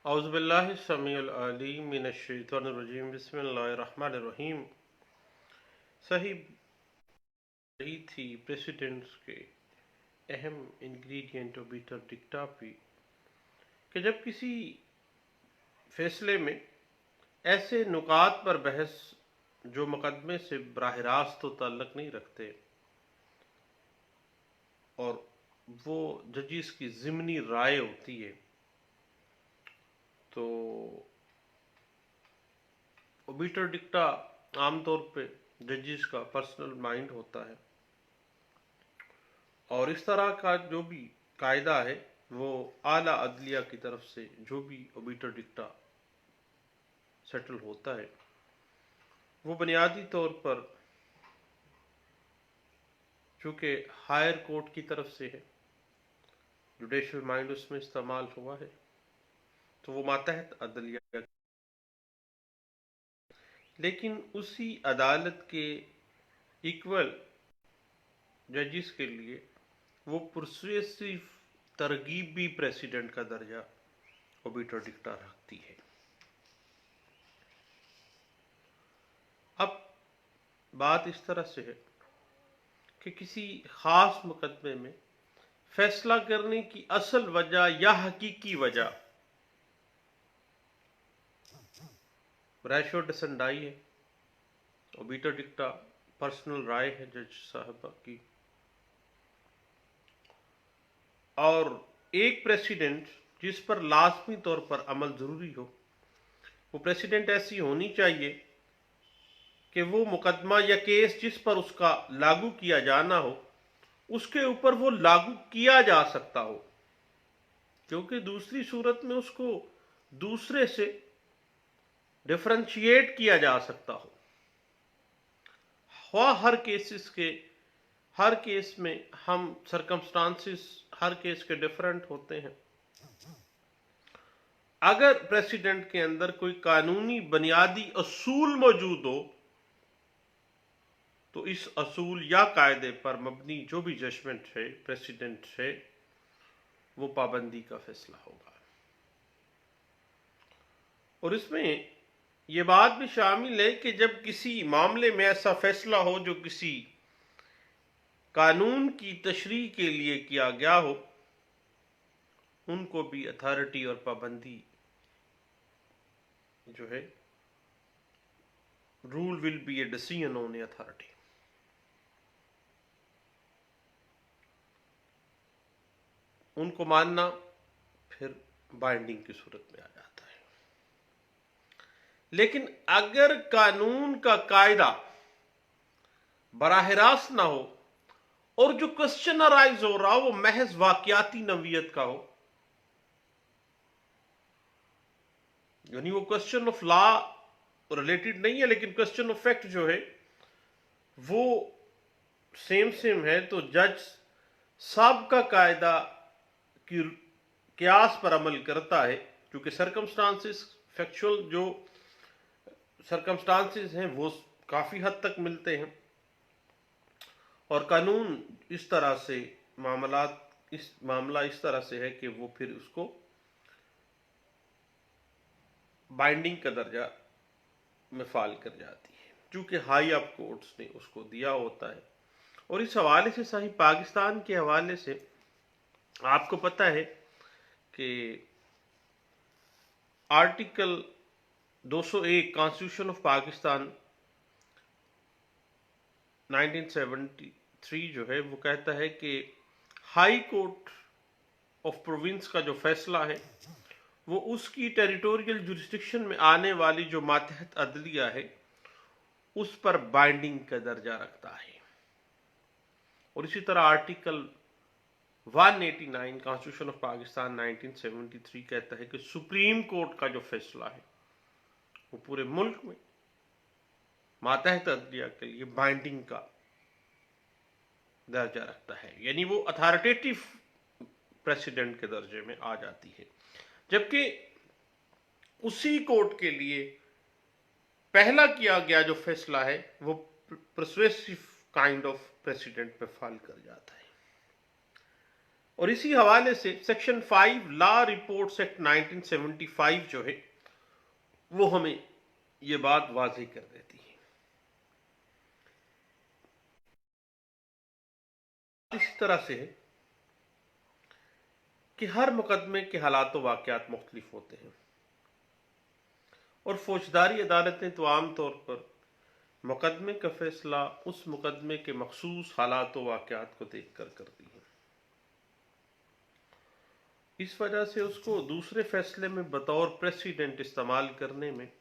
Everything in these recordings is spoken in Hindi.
औज़ुबिल्लाहिस्समीउल अलीम मिनश्शैतानिर्रजीम बिस्मिल्लाहिर्रहमानिर्रहीम। सही रही थी प्रेसिडेंट्स के अहम इंग्रेडिएंट ओबिटर डिक्टाफी कि जब किसी फैसले में ऐसे नुकात पर बहस जो मुकदमे से बराह रास्त तो ताल्लुक नहीं रखते और वो जजिस की ज़िमनी राय होती है, तो ओबिटर डिक्टा आमतौर पे जजिस का पर्सनल माइंड होता है और इस तरह का जो भी कायदा है वो आला अदलिया की तरफ से जो भी ओबिटर डिक्टा सेटल होता है वो बुनियादी तौर पर चूँकि हायर कोर्ट की तरफ से है, जुडिशल माइंड उसमें इस्तेमाल हुआ है, तो वो मातहत अदलिया, लेकिन उसी अदालत के इक्वल जजिस के लिए वो परसुएसिव तरगीब भी प्रेसिडेंट का दर्जा ओबिटर डिक्टा रखती है। अब बात इस तरह से है कि किसी खास मुकदमे में फैसला करने की असल वजह या हकीकी वजह रैशो डिसेंडाई है, ओबिटर डिक्टा पर्सनल राय है जज साहबा की, और एक प्रेसिडेंट जिस पर लाजमी तौर पर अमल जरूरी हो, वो प्रेसिडेंट ऐसी होनी चाहिए कि वो मुकदमा या केस जिस पर उसका लागू किया जाना हो उसके ऊपर वो लागू किया जा सकता हो, क्योंकि दूसरी सूरत में उसको दूसरे से डिफरेंशिएट किया जा सकता हो। हर केस में हम सरकमस्टांसिस हर केस के डिफरेंट होते हैं। अगर प्रेसिडेंट के अंदर कोई कानूनी बुनियादी असूल मौजूद हो तो इस असूल या कायदे पर मबनी जो भी जजमेंट है प्रेसिडेंट है वो पाबंदी का फैसला होगा। और इसमें यह बात भी शामिल है कि जब किसी मामले में ऐसा फैसला हो जो किसी कानून की तशरीह के लिए किया गया हो, उनको भी अथॉरिटी और पाबंदी जो है, rule will be a decision on A authority. उनको मानना फिर बाइंडिंग की सूरत में आ जाता है। लेकिन अगर कानून का कायदा बराह रास्त ना हो और जो क्वेश्चन अराइज हो रहा हो वो महज वाकयाती नवीयत का हो, यानी वो क्वेश्चन ऑफ लॉ रिलेटेड नहीं है लेकिन क्वेश्चन ऑफ फैक्ट जो है वो सेम है, तो जज साबिका कायदा की क्यास पर अमल करता है, क्योंकि सरकमस्टांसिस फैक्चुअल जो सरकमस्टांसिस हैं वो काफी हद तक मिलते हैं और कानून इस तरह से मामला इस तरह से है कि वो फिर उसको बाइंडिंग का दर्जा में फाल कर जाती है, क्योंकि हाई ऑफ कोर्ट्स ने उसको दिया होता है। और इस हवाले से सही पाकिस्तान के हवाले से आपको पता है कि आर्टिकल 201 कॉन्स्टिट्यूशन ऑफ पाकिस्तान 1973 जो है वो कहता है कि हाई कोर्ट ऑफ प्रोविंस का जो फैसला है वो उसकी टेरिटोरियल जुरिस्डिक्शन में आने वाली जो मातहत अदलिया है उस पर बाइंडिंग का दर्जा रखता है। और इसी तरह आर्टिकल 189 कॉन्स्टिट्यूशन ऑफ पाकिस्तान 1973 कहता है कि सुप्रीम कोर्ट का जो फैसला है वो पूरे मुल्क में मातहत अदलिया के लिए बाइंडिंग का दर्जा रखता है, यानी वो अथॉरिटेटिव प्रेसिडेंट के दर्जे में आ जाती है। जबकि उसी कोर्ट के लिए पहला किया गया जो फैसला है वो परसुएसिव काइंड ऑफ प्रेसिडेंट पे फॉल कर जाता है। और इसी हवाले से सेक्शन 5 लॉ रिपोर्ट्स एक्ट 1975 जो है वो हमें ये बात वाज़ेह कर देती है। इस तरह से है कि हर मुकदमे के हालात व वाक़यात मुख्तलिफ होते हैं और फौजदारी अदालतें तो आमतौर पर मुकदमे का फैसला उस मुकदमे के मखसूस हालात व वाक़यात को देख कर करती है। इस वजह से उसको दूसरे फैसले में बतौर प्रेसिडेंट इस्तेमाल करने में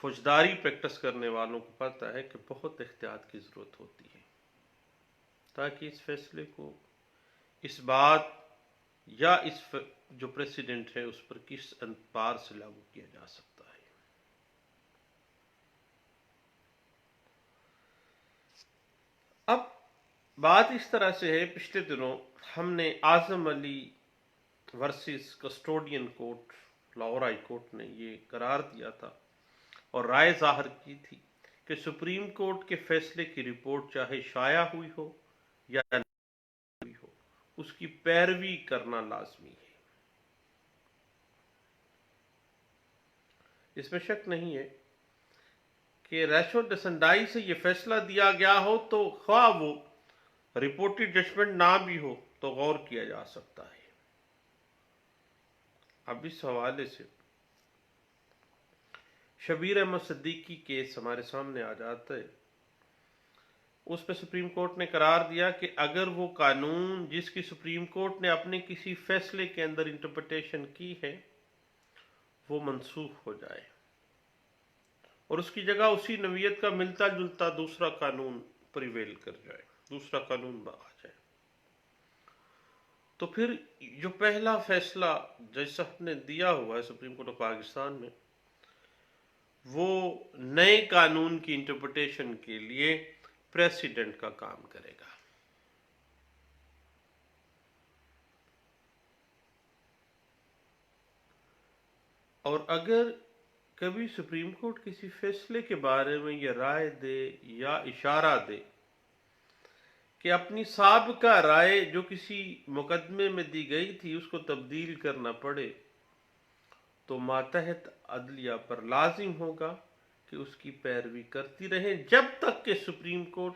फौजदारी प्रैक्टिस करने वालों को पता है कि बहुत एहतियात की ज़रूरत होती है ताकि इस फैसले को इस बात या इस जो प्रेसिडेंट है उस पर किस अंतपार से लागू किया जा सकता है। अब बात इस तरह से है, पिछले दिनों हमने Azam Ali versus custodian court Lahore high court ने ये करार दिया था और राय जाहिर की थी कि सुप्रीम कोर्ट के फैसले की रिपोर्ट चाहे शाया हुई हो या नहीं हुई हो उसकी पैरवी करना लाजमी है। इसमें शक नहीं है कि रैशो डिसेंडाई से यह फैसला दिया गया हो तो ख्वाह वो रिपोर्टेड जजमेंट ना भी हो तो गौर किया जा सकता है। अब इस हवाले से शबीर अहमद सिद्दीकी केस हमारे सामने आ जाता है। उस पर सुप्रीम कोर्ट ने करार दिया कि अगर वो कानून जिसकी सुप्रीम कोर्ट ने अपने किसी फैसले के अंदर इंटरप्रिटेशन की है वो मनसूख हो जाए और उसकी जगह उसी नवीयत का मिलता जुलता दूसरा कानून प्रिवेल कर जाए, दूसरा कानून आ जाए, तो फिर जो पहला फैसला जज साहब ने दिया हुआ है सुप्रीम कोर्ट ऑफ पाकिस्तान में वो नए कानून की इंटरप्रिटेशन के लिए प्रेसिडेंट का काम करेगा। और अगर कभी सुप्रीम कोर्ट किसी फैसले के बारे में यह राय दे या इशारा दे कि अपनी साबिका राय जो किसी मुकदमे में दी गई थी उसको तब्दील करना पड़े तो मातहत अदलिया पर लाजिम होगा कि उसकी पैरवी करती रहे जब तक कि सुप्रीम कोर्ट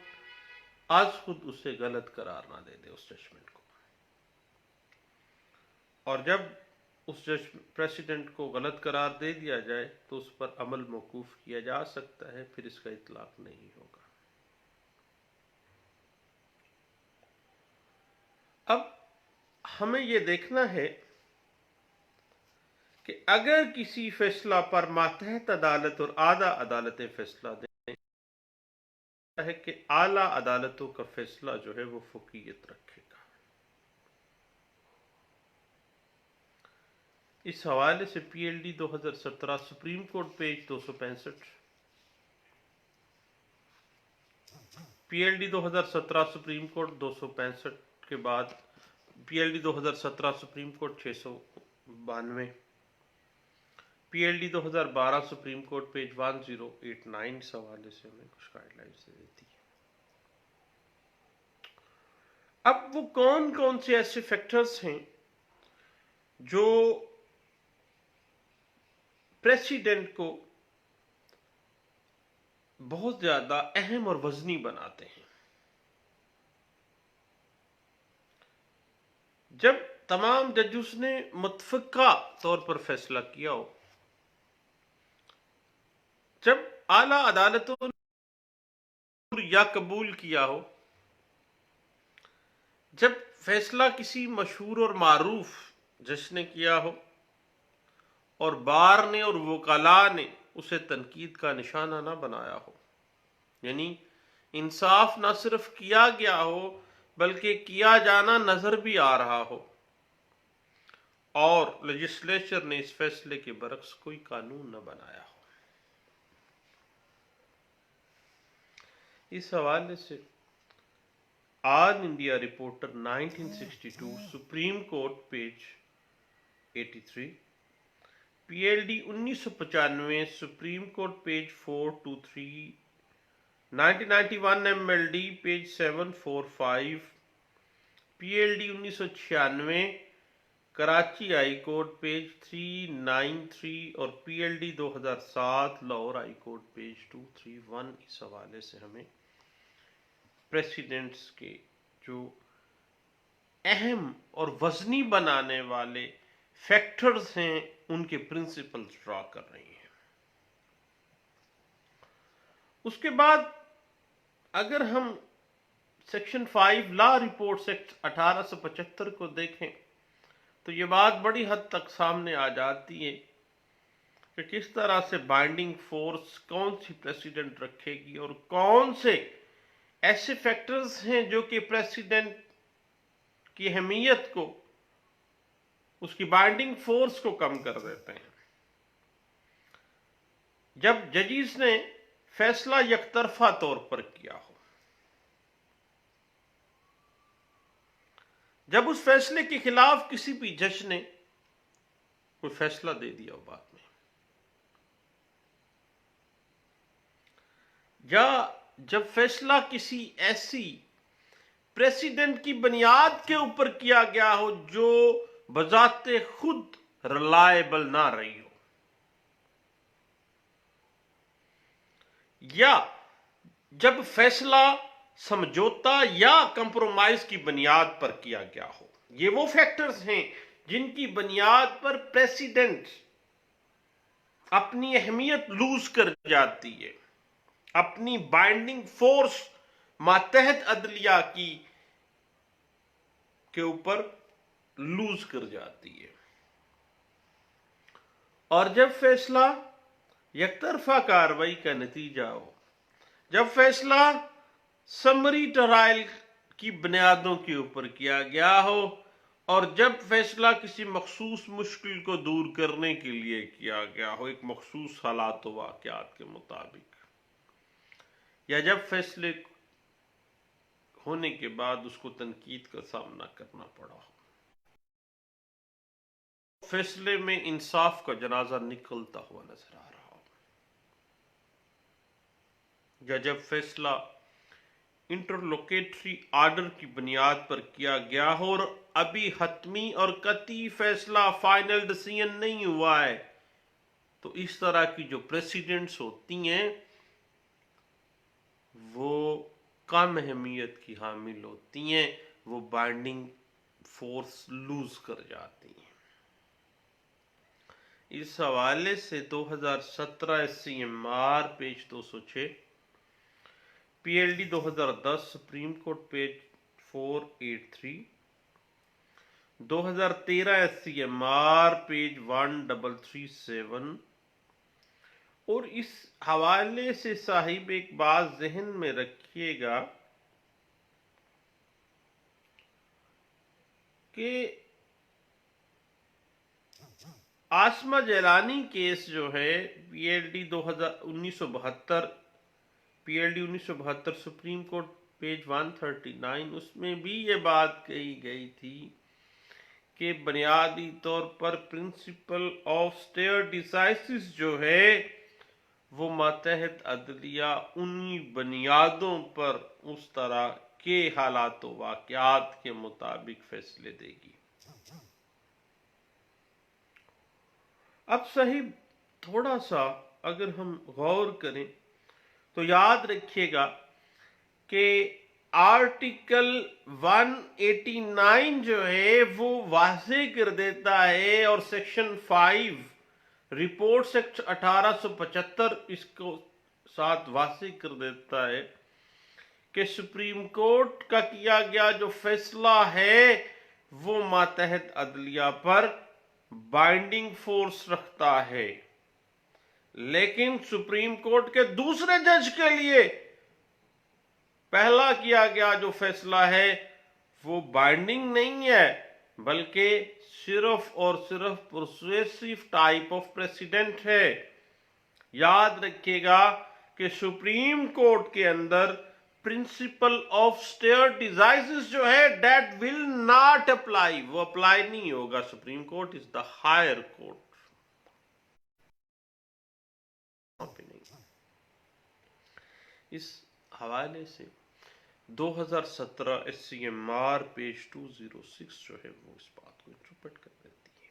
आज खुद उसे गलत करार ना दे दे उस जजमेंट को। और जब उस प्रेसिडेंट को गलत करार दे दिया जाए तो उस पर अमल मौकूफ किया जा सकता है, फिर इसका इतलाक नहीं होगा। अब हमें यह देखना है कि अगर किसी फैसला पर मातहत अदालत और आला अदालतें फैसला दें है कि आला अदालतों का फैसला जो है वो फौकियत रखेगा। इस हवाले से PLD 2017 supreme court page 265, PLD 2017 supreme court 265 के बाद PLD 2017 supreme court 692, PLD 2012 supreme court page 1089 इस हवाले से हमें कुछ गाइडलाइंस दे देती है। अब वो कौन कौन से ऐसे फैक्टर्स हैं जो प्रेसिडेंट को बहुत ज्यादा अहम और वजनी बनाते हैं। जब तमाम जजेस ने मुतफिका तौर पर फैसला किया हो, जब आला अदालतों ने या कबूल किया हो, जब फैसला किसी मशहूर और मारूफ जज ने किया हो और बार ने और वकाला ने उसे तनकीद का निशाना ना बनाया हो, यानी इंसाफ ना सिर्फ किया गया हो बल्कि किया जाना नजर भी आ रहा हो और लेजिस्लेचर ने इस फैसले के बरक्स कोई कानून न बनाया हो। इस हवाले से all India reporter 1962 supreme court page 83, PLD 1995 supreme court page 423, 1991 MLD page 745, PLD 1996 Karachi high court page 393 और PLD 2007 Lahore high court page 231। इस हवाले से हमें प्रेसिडेंट्स के जो अहम और वजनी बनाने वाले फैक्टर्स हैं उनके प्रिंसिपल्स ड्रॉ कर रही हैं। उसके बाद अगर हम सेक्शन 5 लॉ रिपोर्ट्स एक्ट 1875 को देखें तो ये बात बड़ी हद तक सामने आ जाती है कि किस तरह से बाइंडिंग फोर्स कौन सी प्रेसिडेंट रखेगी और कौन से ऐसे फैक्टर्स हैं जो कि प्रेसिडेंट की अहमियत को, उसकी बाइंडिंग फोर्स को कम कर देते हैं। जब जजिस ने फैसला यकतरफा तौर पर किया हो, जब उस फैसले के खिलाफ किसी भी जज ने कोई फैसला दे दिया हो बाद में, या जब फैसला किसी ऐसी प्रेसिडेंट की बुनियाद के ऊपर किया गया हो जो बजाते खुद रिलायबल ना रही हो, या जब फैसला समझौता या कंप्रोमाइज की बुनियाद पर किया गया हो। ये वो फैक्टर्स हैं जिनकी बुनियाद पर प्रेसिडेंट अपनी अहमियत लूज कर जाती है, अपनी बाइंडिंग फोर्स मातहत अदलिया की के ऊपर लूज कर जाती है। और जब फैसला यकतरफा कार्रवाई का नतीजा हो, जब फैसला समरी ट्रायल की बुनियादों के ऊपर किया गया हो, और जब फैसला किसी मखसूस मुश्किल को दूर करने के लिए किया गया हो एक मखसूस हालात व वाक़यात के मुताबिक, या जब फैसले होने के बाद उसको तनकीद का सामना करना पड़ा हो, फैसले में इंसाफ का जनाजा निकलता हुआ नजर आ रहा हो, या जब फैसला इंटरलोकेटरी आर्डर की बुनियाद पर किया गया हो और अभी हतमी और कतई फैसला फाइनल डिसीजन नहीं हुआ है, तो इस तरह की जो प्रेसिडेंट्स होती हैं वो कम अहमियत की हामिल होती हैं, वो बाइंडिंग फोर्स लूज कर जाती हैं। इस हवाले से 2017 SCMR page 206, PLD 2010 supreme court page 483, 2013 SCMR page 1337। और इस हवाले से साहिब एक बात जहन में रखिएगा कि आसमा जैलानी केस जो है PLD 1972 PLD 1972 supreme court page 139, उसमें भी ये बात कही गई थी कि बुनियादी तौर पर प्रिंसिपल ऑफ स्टेयर डिसाइसिस जो है वो मातहत अदलिया उन्हीं बुनियादों पर उस तरह के हालात व वाक़यात के मुताबिक फैसले देगी। अब सही थोड़ा सा अगर हम गौर करें तो याद रखिएगा कि आर्टिकल 189 जो है वो वाज़े कर देता है, और सेक्शन 5 रिपोर्ट्स एक्ट 1875 इसको साथ वाज़े कर देता है कि सुप्रीम कोर्ट का किया गया जो फैसला है वो मातहत अदलिया पर बाइंडिंग फोर्स रखता है, लेकिन सुप्रीम कोर्ट के दूसरे जज के लिए पहला किया गया जो फैसला है वो बाइंडिंग नहीं है, बल्कि सिर्फ और सिर्फ परसुएसिव टाइप ऑफ प्रेसिडेंट है। याद रखिएगा कि सुप्रीम कोर्ट के अंदर प्रिंसिपल ऑफ स्टेयर डिसाइसिस जो है दैट विल नॉट अप्लाई, वो अप्लाई नहीं होगा। Supreme Court is the higher court. इस हवाले से 2017 SCMR पेज 206 जो है वो इस बात को इंटरप्रेट कर देती है।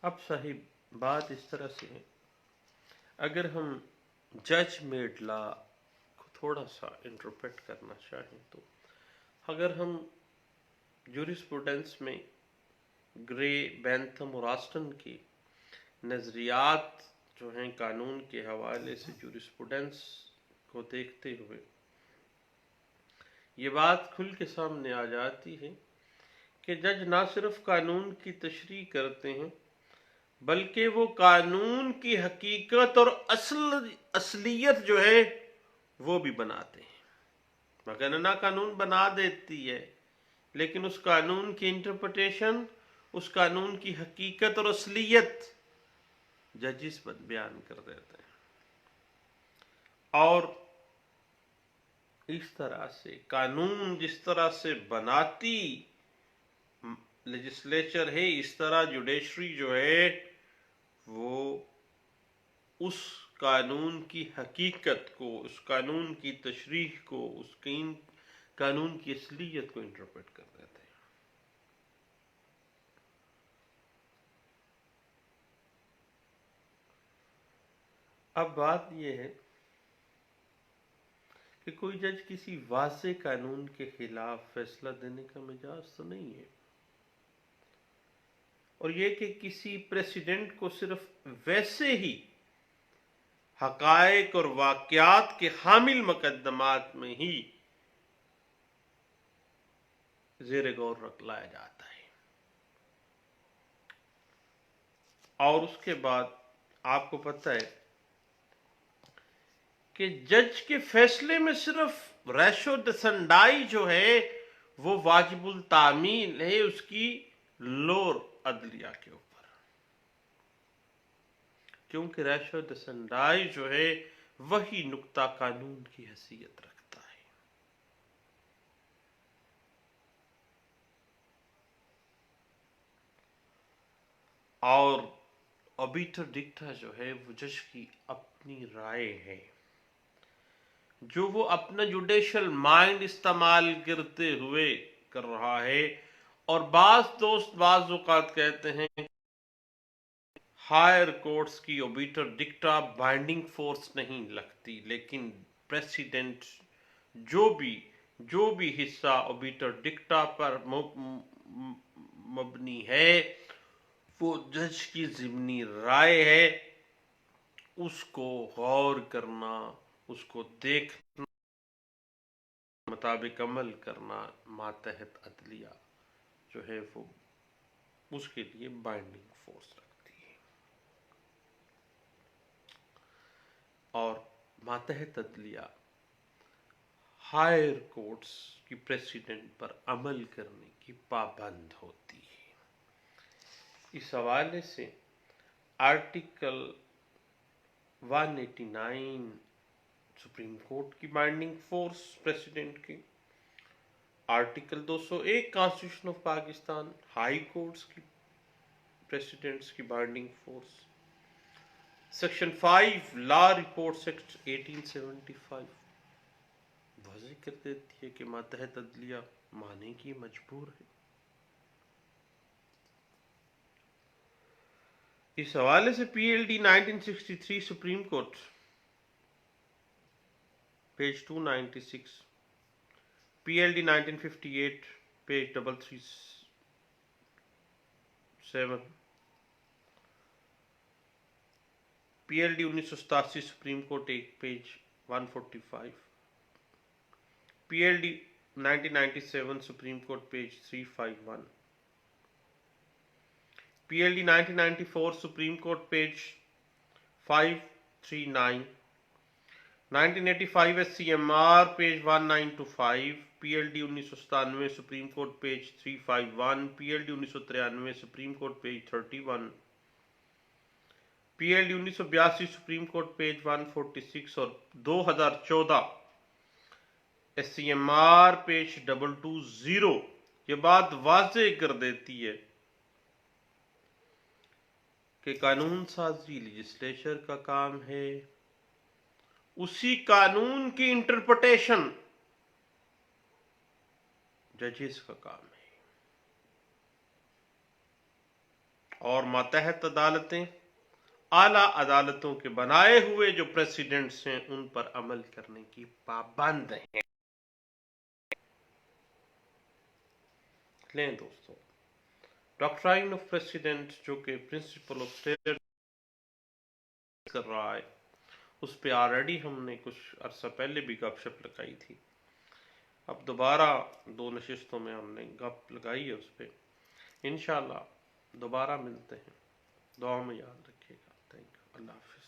अब साहिब बात इस तरह से है, अगर हम जज मेड लॉ को थोड़ा सा इंटरप्रेट करना चाहें तो अगर हम जूरिस्प्रूडेंस में ग्रे, बेंथम और ऑस्टन के नज़रियात जो हैं कानून के हवाले से जूरिस्प्रूडेंस को देखते हुए ये बात खुल के सामने आ जाती है कि जज ना सिर्फ कानून की तशरीह करते हैं बल्कि वो कानून की हकीकत और असलियत जो है वो भी बनाते हैं। मगरना कानून बना देती है लेकिन उस कानून की इंटरप्रिटेशन, उस कानून की हकीकत और असलियत जजिस बयान कर देते हैं। और इस तरह से कानून जिस तरह से बनाती लेजिस्लेचर है, इस तरह जुडिशरी जो है वो उस कानून की हकीकत को, उस कानून की तशरीह को, उस कानून की असलियत को इंटरप्रेट कर देते हैं। अब बात यह है कि कोई जज किसी वाज़े कानून के खिलाफ फैसला देने का मिजाज तो नहीं है, और यह कि किसी प्रेसिडेंट को सिर्फ वैसे ही हकायक और वाक़यात के हामिल मुकदमात में ही ज़ेर गौर रख लाया जाता है। और उसके बाद आपको पता है कि जज के फैसले में सिर्फ रेशो दसंडाई जो है वो वाजिबुल तामील है उसकी लोअर अदलिया के ऊपर, क्योंकि रेशो दसंडाई जो है वही नुक्ता कानून की हैसियत रखता है। और ऑबिटर डिक्टा जो है वो जज की अपनी राय है जो वो अपना जुडिशल माइंड इस्तेमाल करते हुए कर रहा है। और बाज़ औक़ात कहते हैं हायर कोर्ट्स की ऑबिटर डिक्टा बाइंडिंग फोर्स नहीं लगती, लेकिन प्रेसिडेंट जो भी हिस्सा ऑबिटर डिक्टा पर मबनी है वो जज की ज़िमनी राय है, उसको गौर करना, उसको देखना, मुताबिक अमल करना मातहत अदलिया जो है वो उसके लिए बाइंडिंग फोर्स रखती है। और मातहत अदलिया हायर कोर्ट्स की प्रेसिडेंट पर अमल करने की पाबंद होती है। इस हवाले से आर्टिकल 189 सुप्रीम कोर्ट की बाइंडिंग फोर्स प्रेसिडेंट की, article 201 constitution of Pakistan high courts की प्रेसिडेंट्स की binding force, section 5 law reports act 1875 वाज़ेह कर देती है कि मातहत अदलिया माने की मजबूर है। इस हवाले से PLD 1963 supreme court page 296, PLD 1958 page 337, PLD 1987 supreme court 1 page 145, PLD 1997 supreme court page 351, PLD 1994 supreme court page 539, 1985 SCMR page 1925, PLD 1997 supreme court page 351, PLD 1993 supreme court page 31, PLD 1982 supreme court page 146 और 2014 SCMR पेज 220 ये बात वाज़े कर देती है कि कानून साजी लेजिस्लेचर का काम है, उसी कानून की इंटरप्रिटेशन जजेस का काम है, और मातहत अदालतें आला अदालतों के बनाए हुए जो प्रेसिडेंट्स हैं उन पर अमल करने की पाबंद हैं। लें दोस्तों, डॉक्ट्राइन ऑफ प्रेसिडेंट जो कि प्रिंसिपल ऑफ स्टेट कर रहा है, उस पर ऑलरेडी हमने कुछ अरसा पहले भी गपशप लगाई थी। अब दोबारा 2 नशिस्तों में हमने गप लगाई है उस पर। इंशाल्लाह दोबारा मिलते हैं। दुआ में याद रखिएगा। Thank you. अल्लाह हाफिज़।